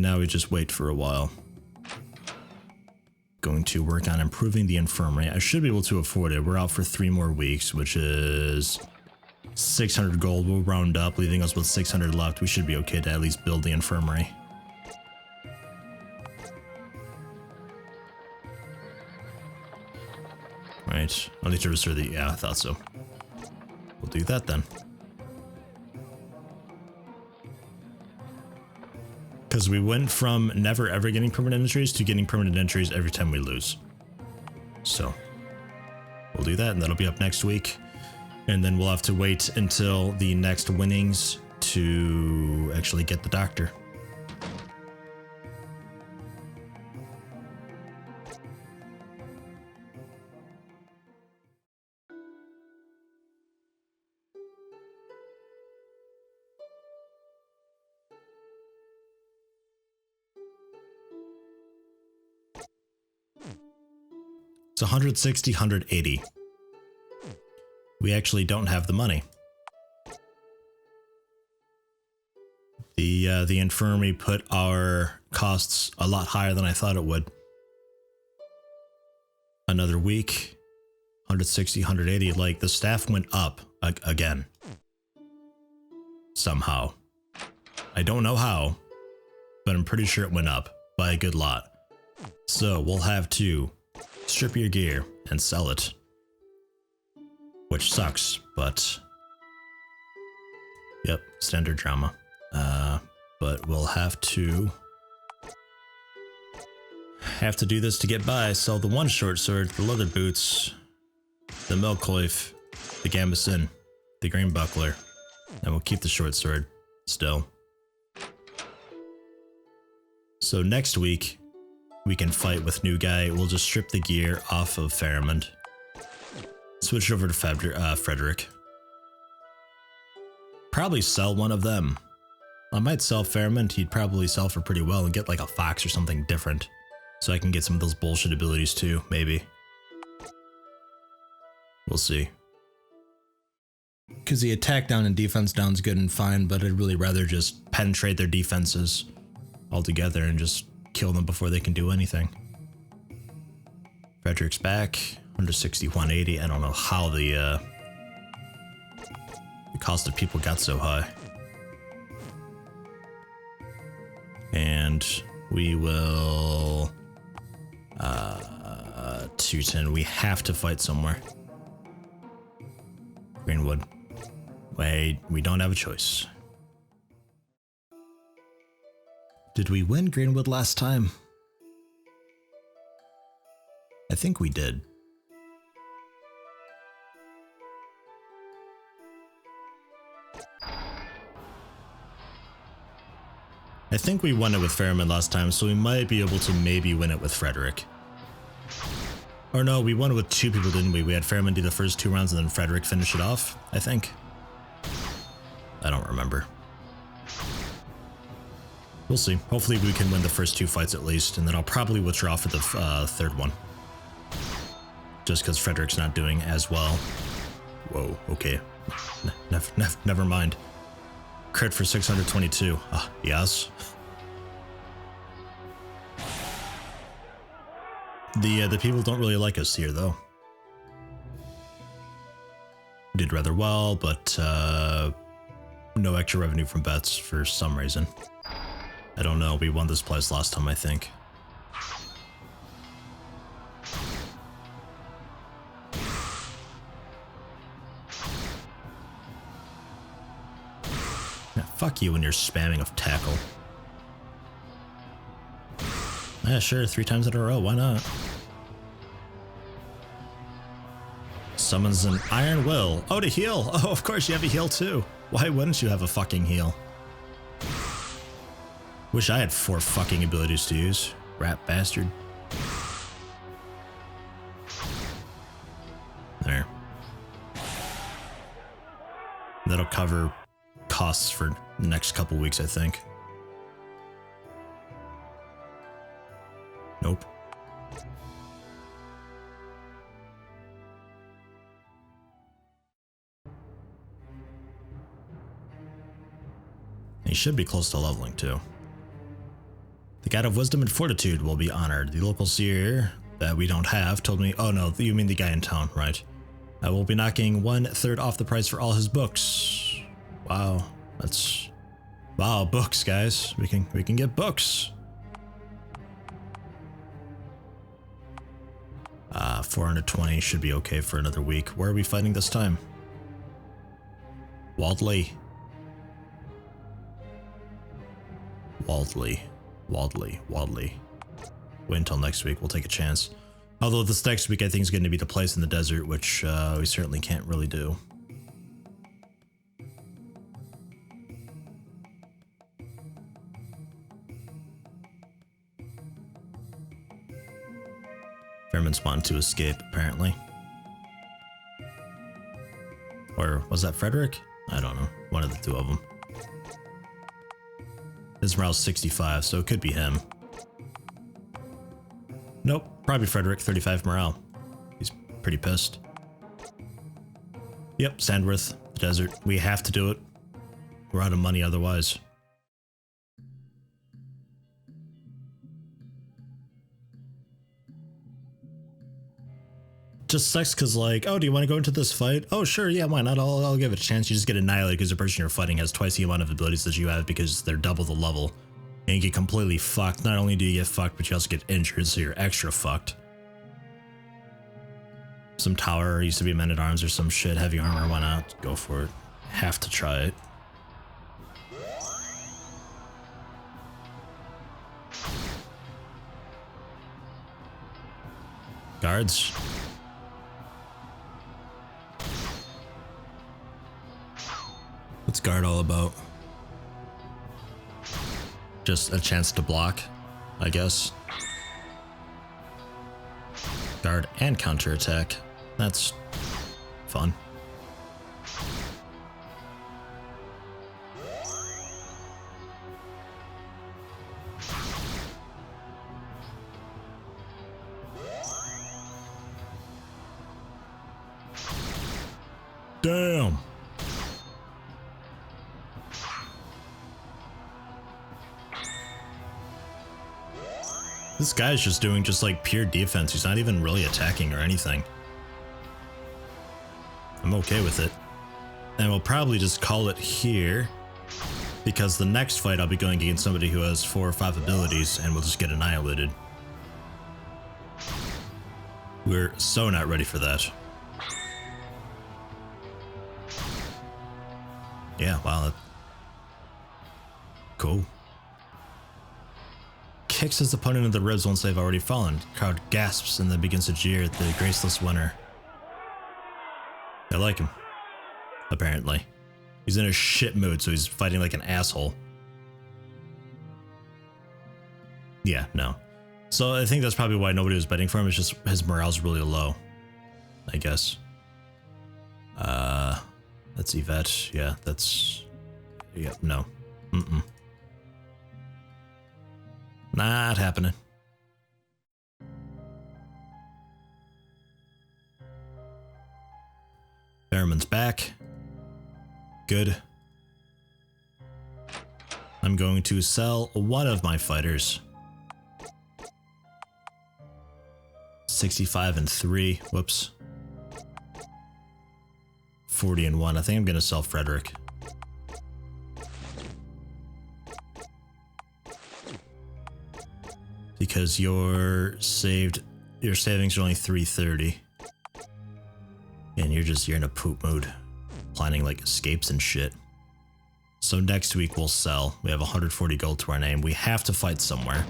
now we just wait for a while. Going to work on improving the infirmary. I should be able to afford it. We're out for 3 more weeks, which is 600 gold. We'll round up, leaving us with 600 left. We should be okay to at least build the infirmary. Right. I'll need to restore the... Yeah, I thought so. We'll do that then. Because we went from never ever getting permanent entries to getting permanent entries every time we lose. So we'll do that, and that'll be up next week. And then we'll have to wait until the next winnings to actually get the doctor. It's 160, 180. We actually don't have the money. The infirmary put our costs a lot higher than I thought it would. Another week, 160, 180. Like, the staff went up again. Somehow. I don't know how, but I'm pretty sure it went up by a good lot. So we'll have to strip your gear and sell it. Which sucks, but... Yep, standard drama. But we'll have to do this to get by. Sell the one short sword, the leather boots, the milk coif, the gambeson, the green buckler, and we'll keep the short sword still. So next week, we can fight with new guy. We'll just strip the gear off of Faramond. Switch over to Frederick. Probably sell one of them. I might sell Faramond. He'd probably sell for pretty well and get like a fox or something different. So I can get some of those bullshit abilities too, maybe. We'll see. Because the attack down and defense down is good and fine, but I'd really rather just penetrate their defenses altogether and just kill them before they can do anything. Frederick's back. 160, 180. I don't know how the cost of people got so high. And we will... Teuton, we have to fight somewhere. Greenwood. Wait, we don't have a choice. Did we win Greenwood last time? I think we did. I think we won it with Faramond last time, so we might be able to maybe win it with Frederick. Or no, we won it with 2 people, didn't we? We had Faramond do the first 2 rounds and then Frederick finish it off, I think. I don't remember. We'll see. Hopefully we can win the first 2 fights at least, and then I'll probably withdraw for the 3rd one. Just because Frederick's not doing as well. Whoa, okay. Never mind. Crit for 622. Yes. The people don't really like us here, though. We did rather well, but no extra revenue from bets for some reason. I don't know. We won this place last time, I think. Yeah, fuck you when you're spamming of tackle. Yeah, sure, 3 times in a row, why not? Summons an Iron Will. Oh, to heal! Oh, of course you have a heal too. Why wouldn't you have a fucking heal? Wish I had 4 fucking abilities to use. Rat bastard. There. That'll cover costs for the next couple weeks, I think. Nope. He should be close to leveling too. The god of wisdom and fortitude will be honored. The local seer that we don't have told me, oh no, you mean the guy in town, right? I will be knocking 1/3 off the price for all his books. Wow, that's, wow, books, guys. We can get books. 420 should be okay for another week. Where are we fighting this time? Waldley. Wait until next week, we'll take a chance. Although this next week I think is going to be the place in the desert, which we certainly can't really do. Fairman's wanted to escape, apparently. Or was that Frederick? I don't know. One of the two of them. His morale's 65, so it could be him. Nope, probably Frederick, 35 morale. He's pretty pissed. Yep, Sandworth, the desert. We have to do it. We're out of money otherwise. Just sucks because, like, oh, do you want to go into this fight? Oh, sure, yeah, why not? I'll give it a chance. You just get annihilated because the person you're fighting has twice the amount of abilities that you have because they're double the level. And you get completely fucked. Not only do you get fucked, but you also get injured, so you're extra fucked. Some tower used to be men-at-arms or some shit. Heavy armor, why not? Go for it. Have to try it. Guards. What's guard all about? Just a chance to block, I guess. Guard and counterattack. That's fun. Damn. This guy's just doing just like pure defense. He's not even really attacking or anything. I'm okay with it. And we'll probably just call it here, because the next fight I'll be going against somebody who has 4 or 5 abilities and we'll just get annihilated. We're so not ready for that. Yeah, wow. Cool. Kicks his opponent in the ribs once they've already fallen. Crowd gasps and then begins to jeer at the graceless winner. I like him. Apparently. He's in a shit mood, so he's fighting like an asshole. Yeah, no. So I think that's probably why nobody was betting for him. It's just his morale's really low, I guess. That's Yvette. Yeah, that's... Yeah, no. Not happening. Behrman's back. Good. I'm going to sell one of my fighters. 65 and 3. Whoops. 40 and 1. I think I'm going to sell Frederick. Because your savings are only 330. And you're in a poop mood. Planning like escapes and shit. So next week we'll sell. We have 140 gold to our name. We have to fight somewhere.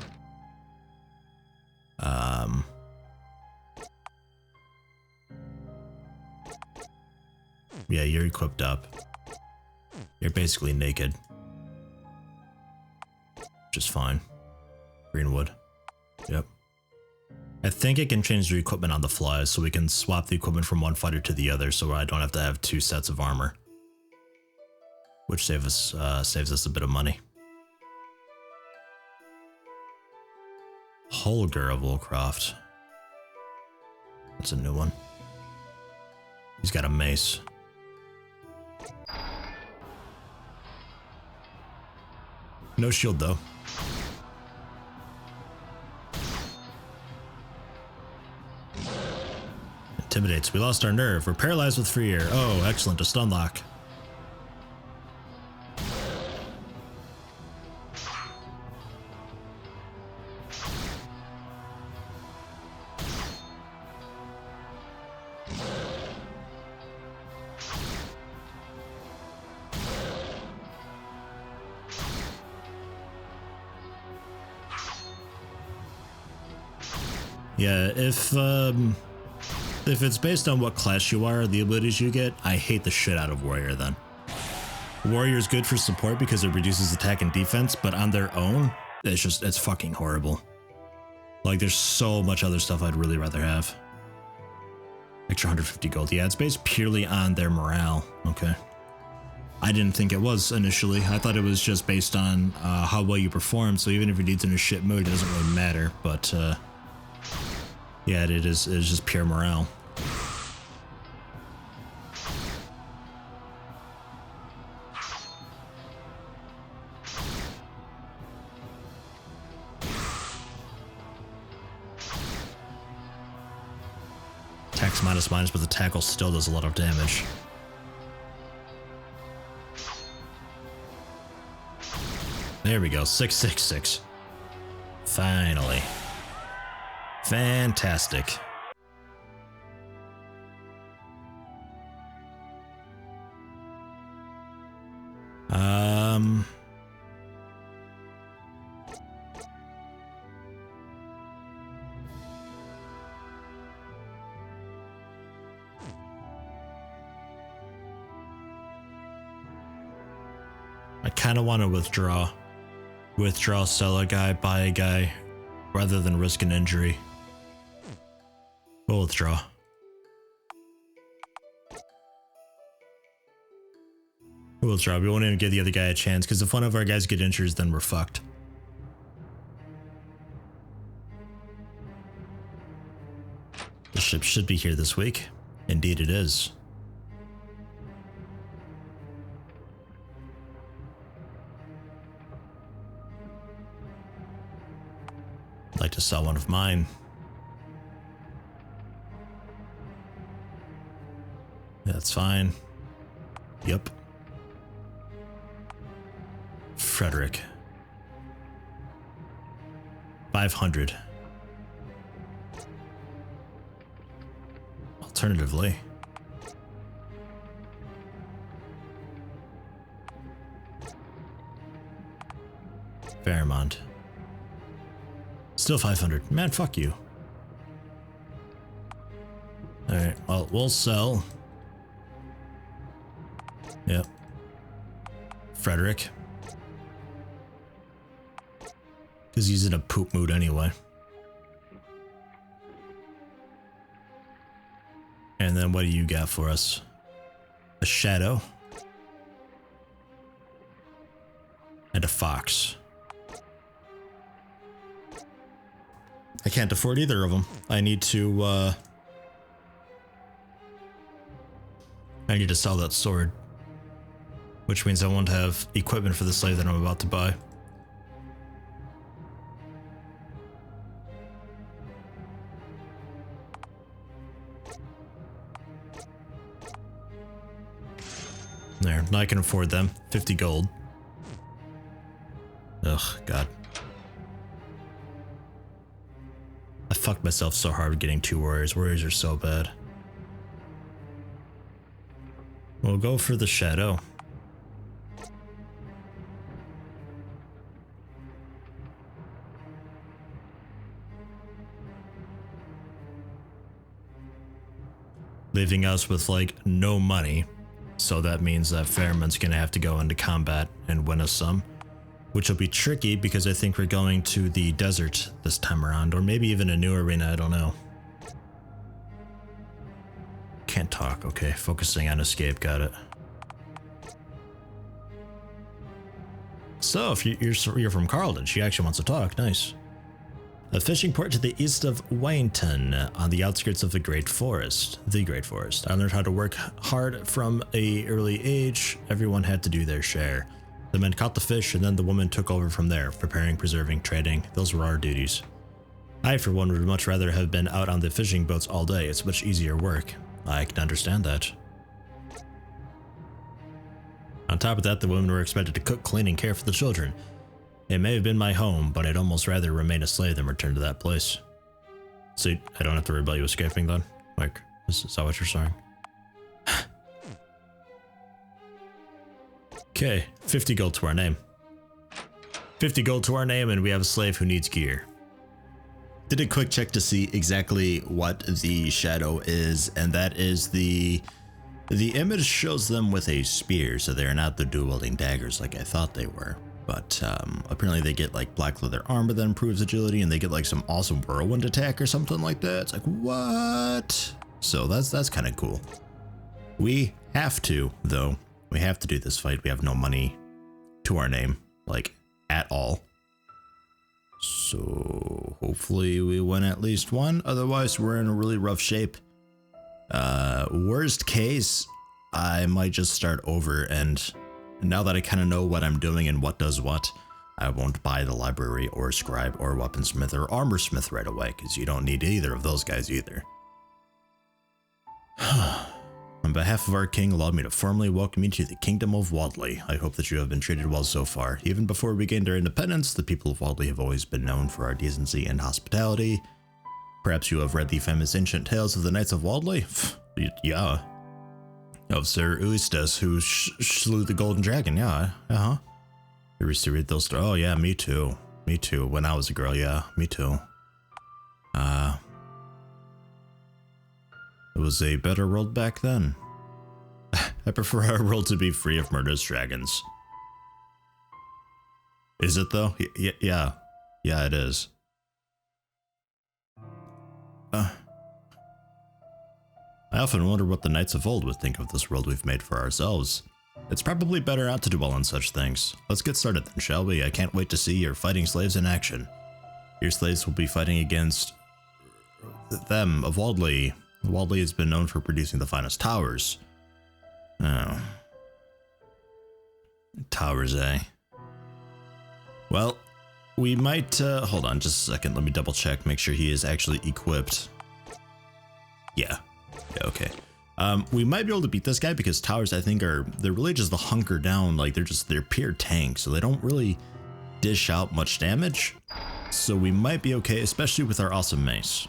Yeah, you're equipped up. You're basically naked. Just fine. Greenwood. Yep. I think it can change the equipment on the fly, so we can swap the equipment from one fighter to the other, so I don't have to have 2 sets of armor. Which saves us a bit of money. Holger of Woolcroft. That's a new one. He's got a mace. No shield though. Intimidates. We lost our nerve. We're paralyzed with fear. Oh, excellent. A stun lock. Yeah, if it's based on what class you are, the abilities you get, I hate the shit out of Warrior then. Warrior is good for support because it reduces attack and defense, but on their own, it's fucking horrible. Like, there's so much other stuff I'd really rather have. Extra 150 gold. Yeah, it's based purely on their morale. Okay. I didn't think it was initially. I thought it was just based on how well you perform, so even if your dude's in a shit mood, it doesn't really matter, but yeah, it is just pure morale. Attacks minus, but the tackle still does a lot of damage. There we go, 666. Finally. Fantastic. I kind of want to withdraw. Sell a guy, buy a guy, rather than risk an injury. We'll withdraw. We'll withdraw. We won't even give the other guy a chance, because if one of our guys get injured, then we're fucked. The ship should be here this week. Indeed it is. I'd like to sell one of mine. That's fine. Yep. Frederick. 500. Alternatively. Fairmont. Still 500. Man, fuck you. Alright, well, we'll sell. Yep. Frederick. Because he's in a poop mood anyway. And then what do you got for us? A shadow. And a fox. I can't afford either of them. I need to sell that sword. Which means I won't have equipment for the slave that I'm about to buy. There, now I can afford them. 50 gold. Ugh, God. I fucked myself so hard getting 2 warriors. Warriors are so bad. We'll go for the shadow. Leaving us with like no money. So that means that Fairmont's gonna have to go into combat and win us some. Which will be tricky because I think we're going to the desert this time around, or maybe even a new arena, I don't know. Can't talk, okay, focusing on escape, got it. So, if you're from Carlton, she actually wants to talk, nice. A fishing port to the east of Waynton, on the outskirts of the Great Forest. The Great Forest. I learned how to work hard from an early age. Everyone had to do their share. The men caught the fish, and then the woman took over from there, preparing, preserving, trading. Those were our duties. I, for one, would much rather have been out on the fishing boats all day. It's much easier work. I can understand that. On top of that, the women were expected to cook, clean, and care for the children. It may have been my home, but I'd almost rather remain a slave than return to that place. See, I don't have to worry about you escaping then? Like, is that what you're saying? Okay, 50 gold to our name. 50 gold to our name, and we have a slave who needs gear. Did a quick check to see exactly what the shadow is, and that is the image shows them with a spear, so they're not the dual-wielding daggers like I thought they were. But apparently they get like black leather armor that improves agility, and they get like some awesome whirlwind attack or something like that. It's like, what? So that's kind of cool. We have to, though. We have to do this fight. We have no money to our name, like, at all. So hopefully we win at least one. Otherwise, we're in a really rough shape. Worst case, I might just start over, and now that I kind of know what I'm doing and what does what, I won't buy the library or scribe or weaponsmith or armorsmith right away, because you don't need either of those guys either. On behalf of our king, allow me to formally welcome you to the kingdom of Wadley. I hope that you have been treated well so far. Even before we gained our independence, the people of Wadley have always been known for our decency and hospitality. Perhaps you have read the famous ancient tales of the Knights of Wadley? Yeah. Of Sir Eustace, who slew the Golden Dragon, yeah. You used to read those stories? Oh yeah, me too. Me too, when I was a girl, yeah, me too. It was a better world back then. I prefer our world to be free of murderous dragons. Is it though? Yeah. Yeah, it is. I often wonder what the knights of old would think of this world we've made for ourselves. It's probably better not to dwell on such things. Let's get started then, shall we? I can't wait to see your fighting slaves in action. Your slaves will be fighting against them of Wadley. Wadley has been known for producing the finest towers. Oh. Towers, eh? Well, we might, hold on just a second. Let me double check, make sure he is actually equipped. Yeah, okay. We might be able to beat this guy because towers, I think, they're really just the hunker down, like they're pure tanks, so they don't really dish out much damage. So we might be okay, especially with our awesome mace.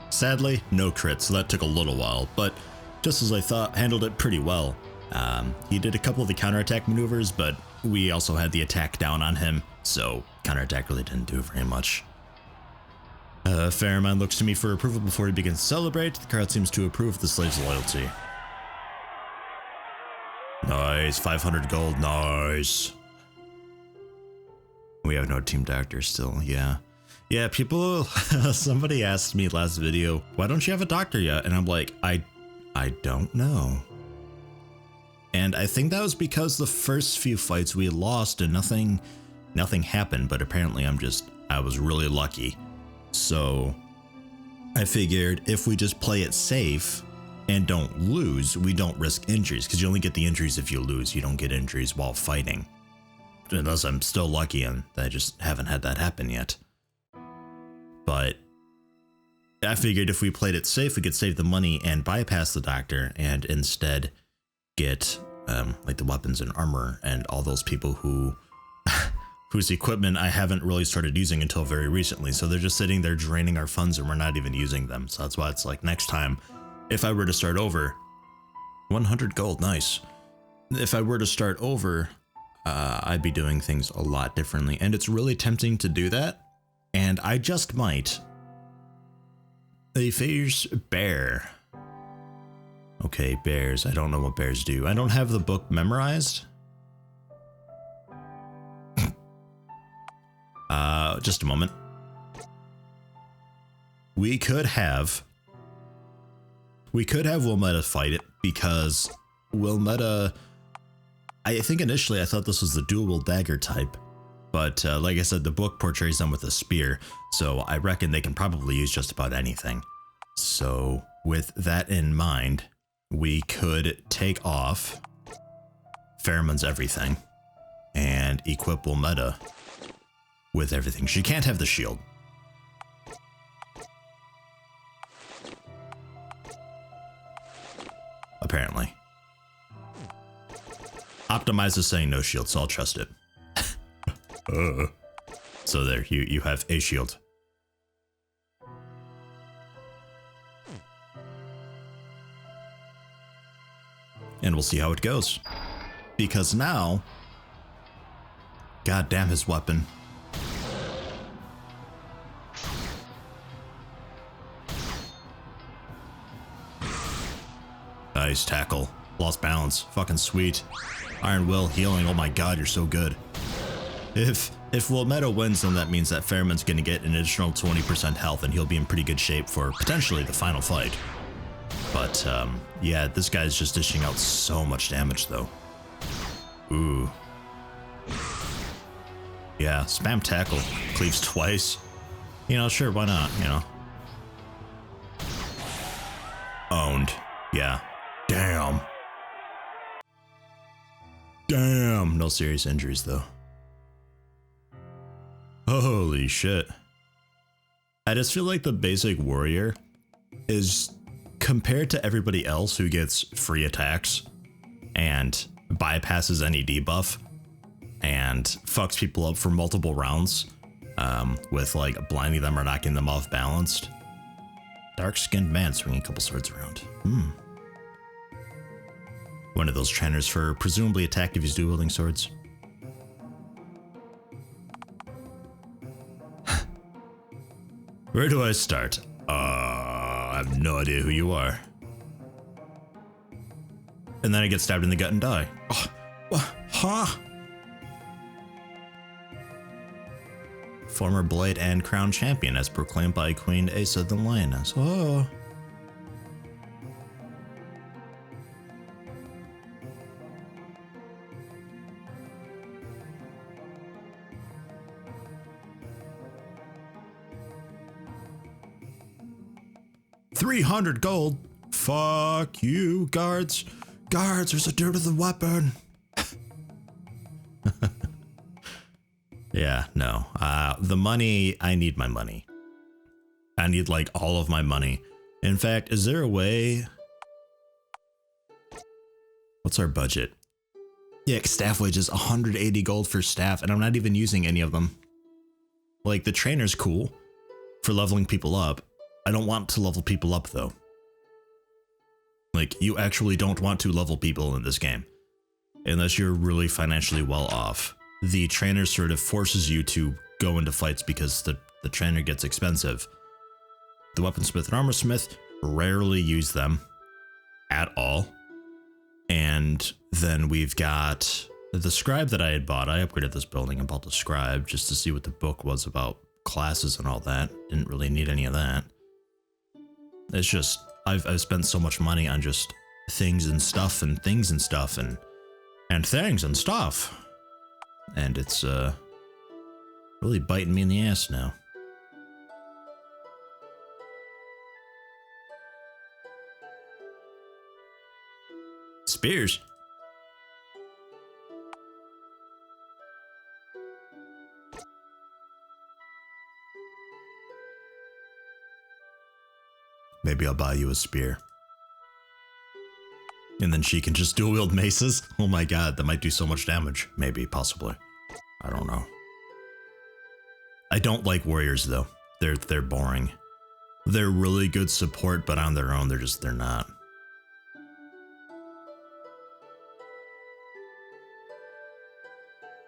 Sadly, no crit, so that took a little while, but just as I thought, handled it pretty well. He did a couple of the counterattack maneuvers, but we also had the attack down on him, so counterattack really didn't do very much. Fairmont looks to me for approval before he begins to celebrate. The crowd seems to approve of the slave's loyalty. Nice, 500 gold, nice. We have no team doctor still, yeah. Yeah, people, somebody asked me last video, why don't you have a doctor yet? And I'm like, I don't know. And I think that was because the first few fights we lost and nothing happened, but apparently I was really lucky. So I figured if we just play it safe and don't lose, we don't risk injuries, because you only get the injuries if you lose. You don't get injuries while fighting. Unless I'm still lucky and I just haven't had that happen yet. But I figured if we played it safe, we could save the money and bypass the doctor and instead get like the weapons and armor and all those people whose equipment I haven't really started using until very recently. So they're just sitting there draining our funds and we're not even using them. So that's why it's like next time, if I were to start over, 100 gold, nice. If I were to start over, I'd be doing things a lot differently. And it's really tempting to do that. And I just might. A fierce bear. Okay, bears. I don't know what bears do. I don't have the book memorized. Just a moment. We could have Wilmetta fight it, because Wilmetta, I think initially I thought this was the dual dagger type. But like I said, the book portrays them with a spear, so I reckon they can probably use just about anything. So with that in mind, we could take off Pheromone's everything and equip Wilmetta with everything. She can't have the shield. Apparently. Optimize is saying no shield, so I'll trust it. So there, you have a shield. And we'll see how it goes. Because now, god damn his weapon. Nice tackle. Lost balance. Fucking sweet. Iron Will healing. Oh my god, you're so good. If Wilmetta wins, then that means that Pheromone's gonna get an additional 20% health and he'll be in pretty good shape for potentially the final fight. But, yeah, this guy's just dishing out so much damage, though. Ooh. Yeah, spam tackle. Cleaves twice. You know, sure, why not, you know? Owned. Yeah. Damn. Damn. No serious injuries, though. Holy shit. I just feel like the basic warrior is, compared to everybody else who gets free attacks and bypasses any debuff and fucks people up for multiple rounds with like blinding them or knocking them off balanced. Dark-skinned man swinging a couple swords around. One of those trainers for presumably attack if he's dual-wielding swords. Where do I start? I have no idea who you are. And then I get stabbed in the gut and die. Oh, huh? Former Blade and Crown Champion as proclaimed by Queen Asa the Lioness. Oh. $300 gold. Fuck you, guards. Guards, there's a dude with a weapon. Yeah, no. The money, I need my money. I need like all of my money. In fact, is there a way? What's our budget? Yeah, staff wages, 180 gold for staff, and I'm not even using any of them. Like, the trainer's cool for leveling people up. I don't want to level people up, though. Like, you actually don't want to level people in this game. Unless you're really financially well off. The trainer sort of forces you to go into fights because the trainer gets expensive. The weaponsmith and armorsmith rarely use them at all. And then we've got the scribe that I had bought. I upgraded this building and bought the scribe just to see what the book was about classes and all that. Didn't really need any of that. It's just, I've spent so much money on just things and stuff and things and stuff and things and stuff. And it's really biting me in the ass now. Spears. Maybe I'll buy you a spear. And then she can just dual wield maces? Oh my god, that might do so much damage. Maybe, possibly. I don't know. I don't like warriors though. They're boring. They're really good support, but on their own, they're not.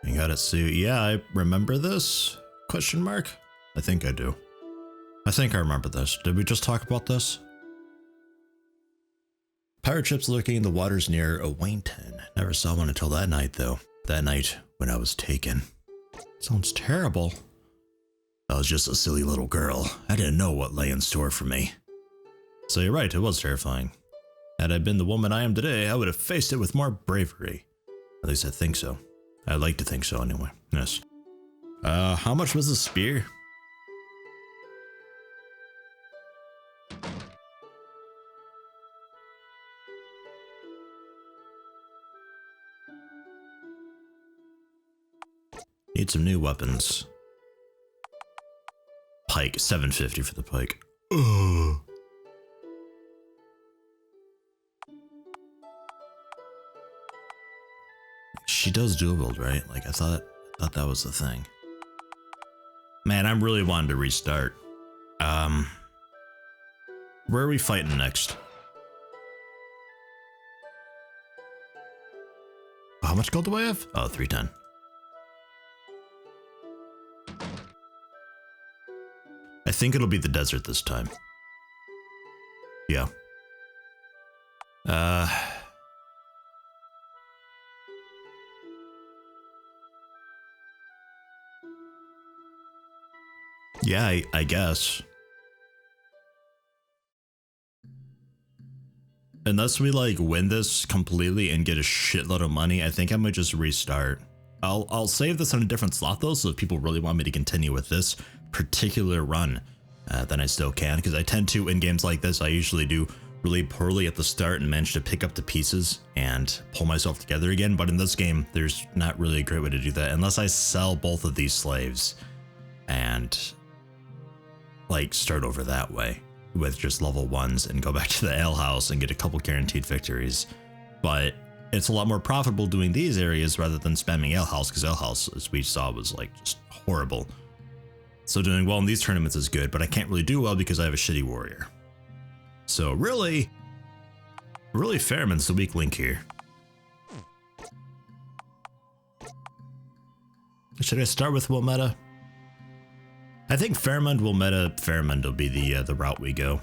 You got it, Sue. Yeah, I remember this? Question mark? I think I do. I think I remember this. Did we just talk about this? Pirate ships lurking in the waters near Owainton. Never saw one until that night, though. That night when I was taken. Sounds terrible. I was just a silly little girl. I didn't know what lay in store for me. So you're right, it was terrifying. Had I been the woman I am today, I would have faced it with more bravery. At least I think so. I like to think so anyway. Yes. How much was the spear? Need some new weapons. Pike, 750 for the pike. Ugh. She does dual wield, right? Like I thought that was the thing. Man, I'm really wanting to restart. Where are we fighting next? How much gold do I have? Oh, 310. I think it'll be the desert this time. Yeah. Yeah, I guess. Unless we like win this completely and get a shitload of money, I think I might just restart. I'll save this on a different slot though, so if people really want me to continue with this particular run, then I still can, because I tend to, in games like this, I usually do really poorly at the start and manage to pick up the pieces and pull myself together again. But in this game, there's not really a great way to do that unless I sell both of these slaves and like start over that way with just level 1s and go back to the alehouse and get a couple guaranteed victories. But it's a lot more profitable doing these areas rather than spamming alehouse, because alehouse, as we saw, was like just horrible. So doing well in these tournaments is good, but I can't really do well because I have a shitty warrior. So really Fairman's the weak link here. Should I start with Wilmetta? I think Fairmont will be the route we go.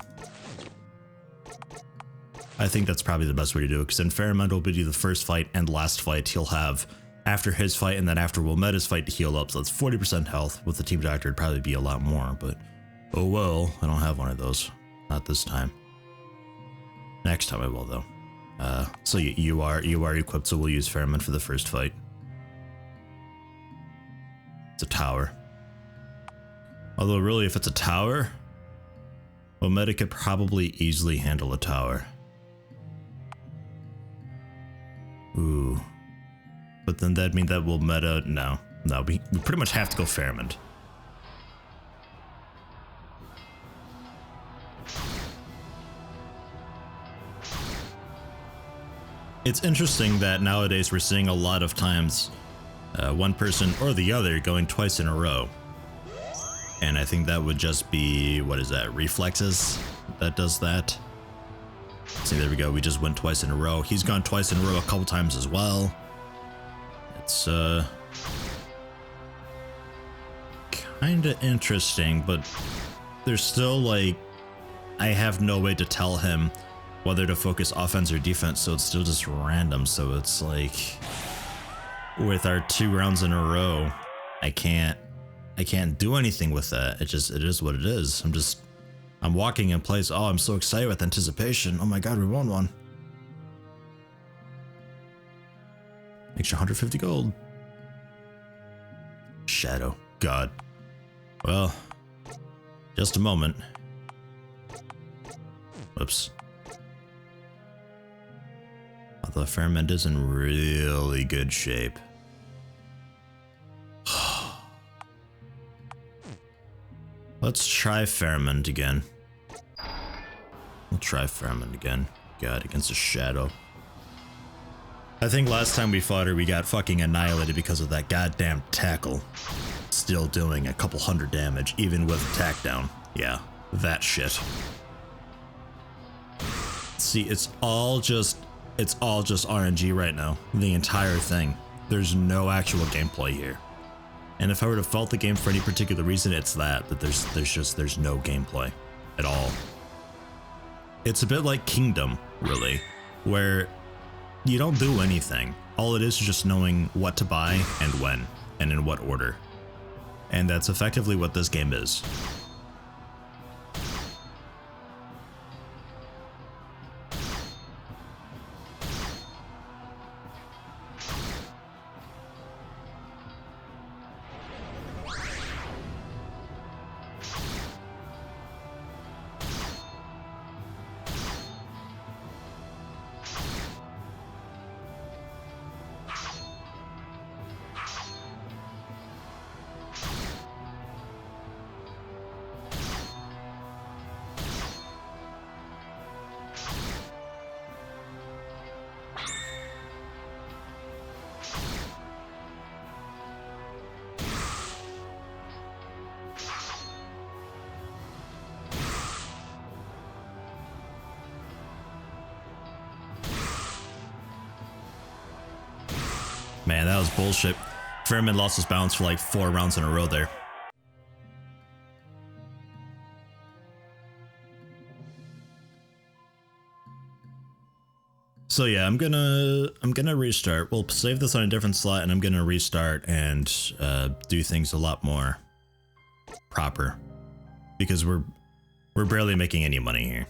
I think that's probably the best way to do it, because then Fairmont will be the first fight and last fight he'll have after his fight, and then after Wilmetta's fight to heal up. So that's 40% health. With the team doctor, it'd probably be a lot more, but oh well, I don't have one of those. Not this time. Next time I will though. So you are equipped, so we'll use Fairmont for the first fight. It's a tower. Although really, if it's a tower, Wilmetta could probably easily handle a tower. Ooh. But then that'd mean that Wilmetta, no, we pretty much have to go Fairmont. It's interesting that nowadays we're seeing a lot of times one person or the other going twice in a row. And I think that would just be, what is that, reflexes that does that? See, there we go, we just went twice in a row. He's gone twice in a row a couple times as well. It's kinda interesting, but there's still like, I have no way to tell him whether to focus offense or defense, so it's still just random. So it's like, with our 2 rounds in a row, I can't do anything with that. It is what it is. I'm walking in place. Oh, I'm so excited with anticipation. Oh my god, we won one. Extra 150 gold. Shadow. God. Well, just a moment. Whoops. Although Fairmont is in really good shape. Let's try Fairmont again. We'll try Fairmont again. God, against a shadow. I think last time we fought her, we got fucking annihilated because of that goddamn tackle. Still doing a couple hundred damage, even with attack down. Yeah, that shit. See, it's all just RNG right now. The entire thing. There's no actual gameplay here. And if I were to fault the game for any particular reason, it's that there's no gameplay at all. It's a bit like Kingdom, really, where you don't do anything. All it is just knowing what to buy and when, and in what order. And that's effectively what this game is. Man, that was bullshit. Fairman lost his balance for like 4 rounds in a row there. So yeah, I'm gonna restart. We'll save this on a different slot, and I'm gonna restart and do things a lot more proper, because we're barely making any money here.